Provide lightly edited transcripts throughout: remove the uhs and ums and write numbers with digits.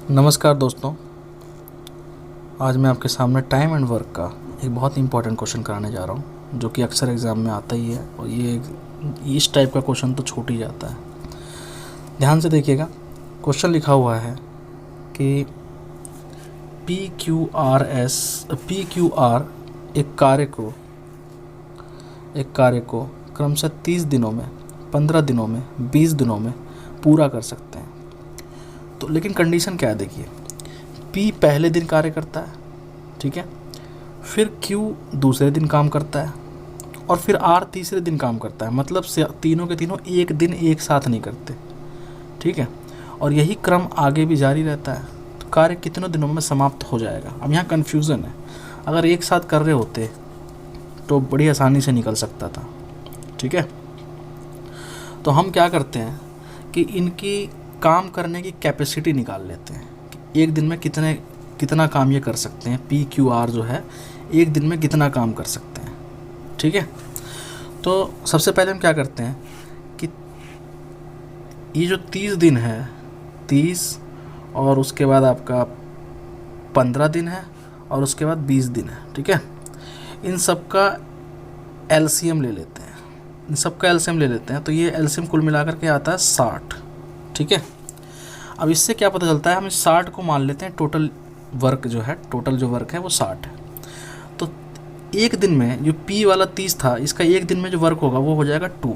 नमस्कार दोस्तों। आज मैं आपके सामने टाइम एंड वर्क का एक बहुत इंपॉर्टेंट क्वेश्चन कराने जा रहा हूँ, जो कि अक्सर एग्ज़ाम में आता ही है और ये इस टाइप का क्वेश्चन तो छूट ही जाता है। ध्यान से देखिएगा। क्वेश्चन लिखा हुआ है कि PQR एक कार्य को क्रमशः 30 दिनों में, 15 दिनों में, 20 दिनों में पूरा कर सकते हैं। तो लेकिन कंडीशन क्या है, देखिए। P पहले दिन कार्य करता है, ठीक है, फिर Q दूसरे दिन काम करता है और फिर R तीसरे दिन काम करता है। मतलब से तीनों के तीनों एक दिन एक साथ नहीं करते, ठीक है। और यही क्रम आगे भी जारी रहता है। तो कार्य कितनों दिनों में समाप्त हो जाएगा। अब यहाँ कन्फ्यूज़न है। अगर एक साथ कर रहे होते तो बड़ी आसानी से निकल सकता था, ठीक है। तो हम क्या करते हैं कि इनकी काम करने की कैपेसिटी निकाल लेते हैं कि एक दिन में कितना काम ये कर सकते हैं। PQR जो है एक दिन में कितना काम कर सकते हैं, ठीक है। तो सबसे पहले हम क्या करते हैं कि ये जो 30 दिन है, 30 और उसके बाद आपका 15 दिन है और उसके बाद 20 दिन है, ठीक है। इन सब का LCM ले लेते हैं। तो ये LCM कुल मिलाकर के आता है 60, ठीक है। अब इससे क्या पता चलता है, हम इस 60 को मान लेते हैं टोटल जो वर्क है वो 60 है। तो एक दिन में जो P वाला 30 था, इसका एक दिन में जो वर्क होगा वो हो जाएगा 2।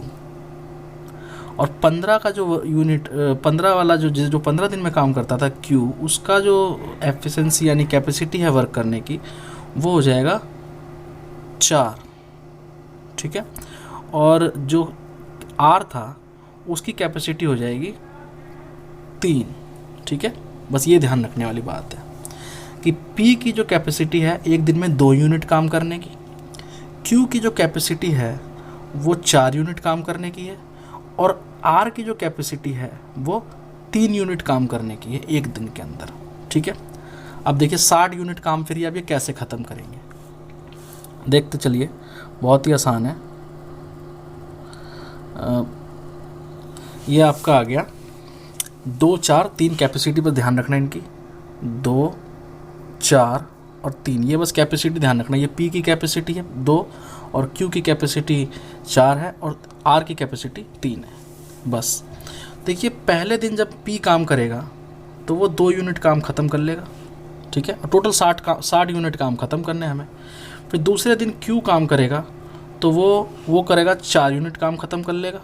और 15 का जो यूनिट 15 वाला जो 15 दिन में काम करता था Q, उसका जो एफिशिएंसी यानी कैपेसिटी है वर्क करने की, वो हो जाएगा 4, ठीक है। और जो R था उसकी कैपेसिटी हो जाएगी 3, ठीक है। बस ये ध्यान रखने वाली बात है कि P की जो कैपेसिटी है एक दिन में 2 यूनिट काम करने की, Q की जो कैपेसिटी है वो 4 यूनिट काम करने की है और R की जो कैपेसिटी है वो 3 यूनिट काम करने की है एक दिन के अंदर, ठीक है। अब देखिए 60 यूनिट काम फिर अब ये कैसे ख़त्म करेंगे, देखते चलिए। बहुत ही आसान है। ये आपका आ गया 2, 4, 3 कैपेसिटी पर ध्यान रखना इनकी। 2, 4 और 3, ये बस कैपेसिटी ध्यान रखना। ये P की कैपेसिटी है 2 और Q की कैपेसिटी 4 है और R की कैपेसिटी 3 है। बस देखिए, पहले दिन जब P काम करेगा तो वो 2 यूनिट काम ख़त्म कर लेगा, ठीक है। टोटल 60 यूनिट काम ख़त्म करने हैं हमें। फिर दूसरे दिन Q काम करेगा तो वो करेगा 4 यूनिट काम ख़त्म कर लेगा।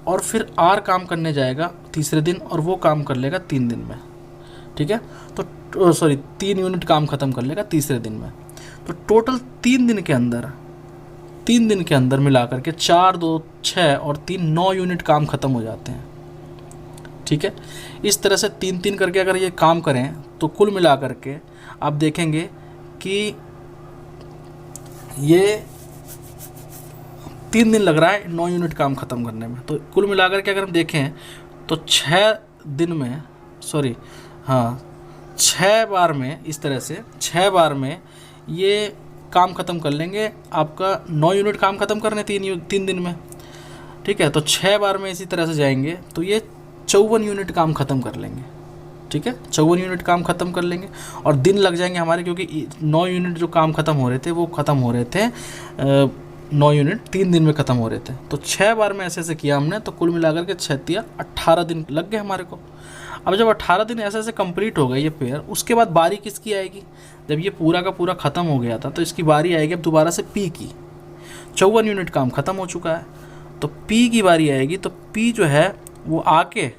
और फिर R काम करने जाएगा तीसरे दिन और वो काम कर लेगा 3 दिन में, ठीक है। तो 3 यूनिट काम ख़त्म कर लेगा तीसरे दिन में। तो टोटल 3 दिन के अंदर मिलाकर के 4, 2, 6 और 3, 9 यूनिट काम ख़त्म हो जाते हैं, ठीक है। इस तरह से 3-3 करके अगर ये काम करें तो कुल मिलाकर के आप देखेंगे कि ये 3 दिन लग रहा है 9 यूनिट काम ख़त्म करने में। तो कुल मिलाकर के अगर हम देखें तो 6 बार में, इस तरह से 6 बार में ये काम ख़त्म कर लेंगे। आपका 9 यूनिट काम ख़त्म करने 3 दिन में, ठीक है। तो 6 बार में इसी तरह से जाएंगे तो ये 54 यूनिट काम ख़त्म कर लेंगे, ठीक है। 54 यूनिट काम ख़त्म कर लेंगे और दिन लग जाएंगे हमारे, क्योंकि 9 यूनिट जो काम ख़त्म हो रहे थे वो ख़त्म हो रहे थे 9 यूनिट 3 दिन में ख़त्म हो रहे थे। तो 6 बार में ऐसे किया हमने, तो कुल मिलाकर के 6 18 दिन लग गए हमारे को। अब जब 18 दिन ऐसे कंप्लीट हो गए ये पेयर, उसके बाद बारी किसकी आएगी। जब ये पूरा का पूरा ख़त्म हो गया था तो इसकी बारी आएगी अब दोबारा से P की। 54 यूनिट काम ख़त्म हो चुका है तो P की बारी आएगी। तो P जो है वो आके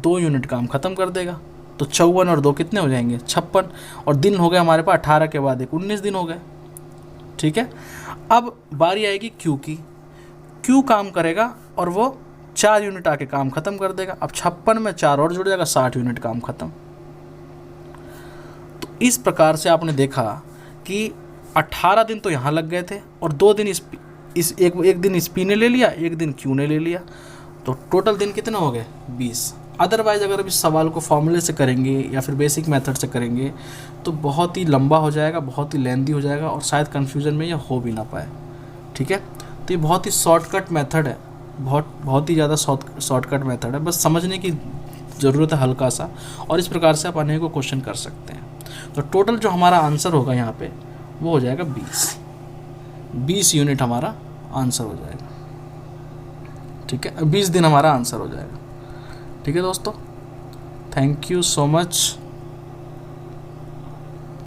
2 यूनिट काम ख़त्म कर देगा। तो 54 और 2 कितने हो जाएंगे, 56। और दिन हो गए हमारे पास 18 के बाद 19 दिन हो गए, ठीक है। अब बारी आएगी Q की। Q काम करेगा और वो 4 यूनिट आके काम ख़त्म कर देगा। अब 56 में 4 और जुड़ जाएगा, 60 यूनिट काम ख़त्म। तो इस प्रकार से आपने देखा कि 18 दिन तो यहाँ लग गए थे और 2 दिन एक दिन P ने ले लिया, एक दिन Q ने ले लिया। तो टोटल दिन कितने हो गए, 20। अदरवाइज़ अगर इस सवाल को फॉर्मूले से करेंगे या फिर बेसिक मेथड से करेंगे तो बहुत ही लंबा हो जाएगा, बहुत ही लेंदी हो जाएगा और शायद कन्फ्यूज़न में ये हो भी ना पाए, ठीक है। तो ये बहुत ही शॉर्टकट मेथड है, बहुत ही ज़्यादा शॉर्टकट मेथड है। बस समझने की ज़रूरत है हल्का सा, और इस प्रकार से आप अनेकों क्वेश्चन कर सकते हैं। तो टोटल जो हमारा आंसर होगा यहाँ पे वो हो जाएगा 20 यूनिट हमारा आंसर हो जाएगा। ठीक है, 20 दिन हमारा आंसर हो जाएगा। ठीक है दोस्तों, थैंक यू सो मच।